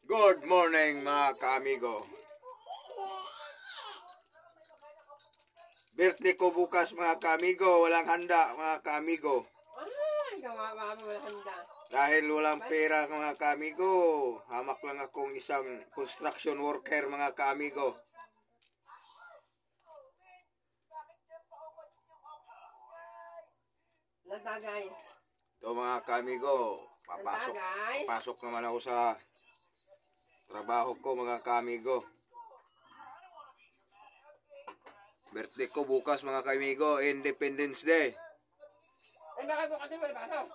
Good morning mga kaamigo. Birthday ko bukas mga kaamigo. Walang handa mga kaamigo. Walang handa. Dahil walang pera mga kaamigo. Hamak lang akong isang construction worker mga kaamigo. Nagtagay. Ito mga kaamigo. Papasok naman ako sa trabaho ko mga kaamigo. Birthday ko bukas mga kaamigo. Independence Day. Ay, bakit bukas din wala pasok?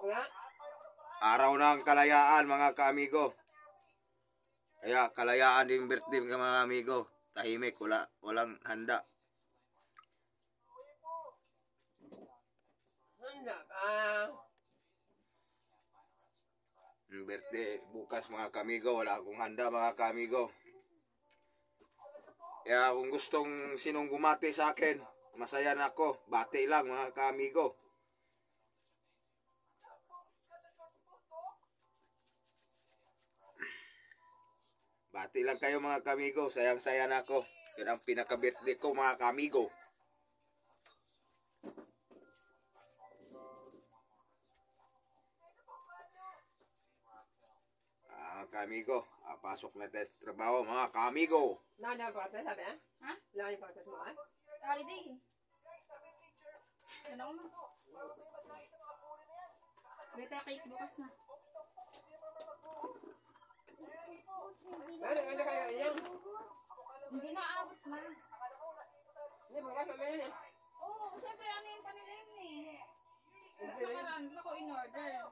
Wala? Araw ng kalayaan mga kaamigo. Kaya kalayaan din birthday mga amigo. Tahimik, walang handa. Handa ka. Birthday bukas mga kamigo, wala akong handa mga kamigo. Kaya kung gustong sinong bumati sa akin, masaya na ako. Bati lang mga kamigo. Bati lang kayo mga kamigo, sayang-saya na ako. Yan ang pinaka-birthday ko mga kamigo. Kamigo, pasok na tayo sa trabaho mga kamigo. Lalo yung practice, sabi eh? Ha? Lalo yung practice mo eh? Holiday. Ano mo? May tayo cake bukas na. Lalo kayo yan. Hindi na aabot na. Hindi, bukas naman yun eh. Oo, siyempre ano yung panila yun eh. Nakaraan ako in order.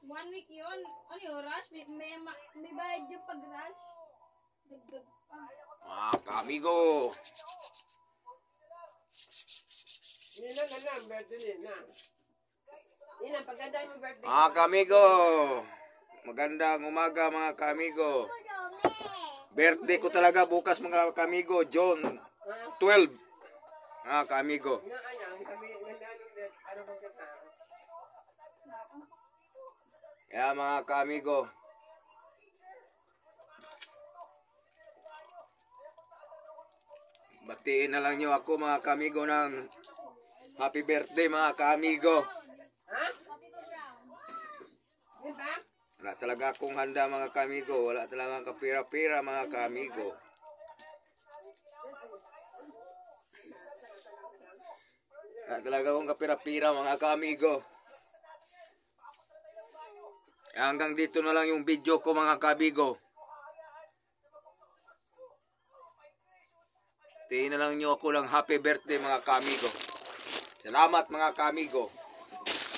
1 week yun. Ano yung rush? May bayad yung pag-rush. Dagdag pa. Mga kamigo. Yun na, birthday din na. Yun na, pagkanda yung birthday. Mga kamigo. Magandang umaga mga kamigo. Birthday ko talaga bukas mga kamigo. June 12. Mga kamigo. Kaya mga kamigo. Batiin na lang nyo ako mga kamigo ng happy birthday mga kamigo. Ha? Yun ba? Wala talaga akong handa mga kamigo. Wala talaga kapira-pira mga kamigo. Wala talaga akong kapira-pira mga kamigo. Hanggang dito na lang yung video ko mga kamigo. Tingin na lang nyo ako ng happy birthday mga kamigo. Salamat mga kamigo.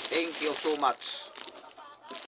Thank you so much.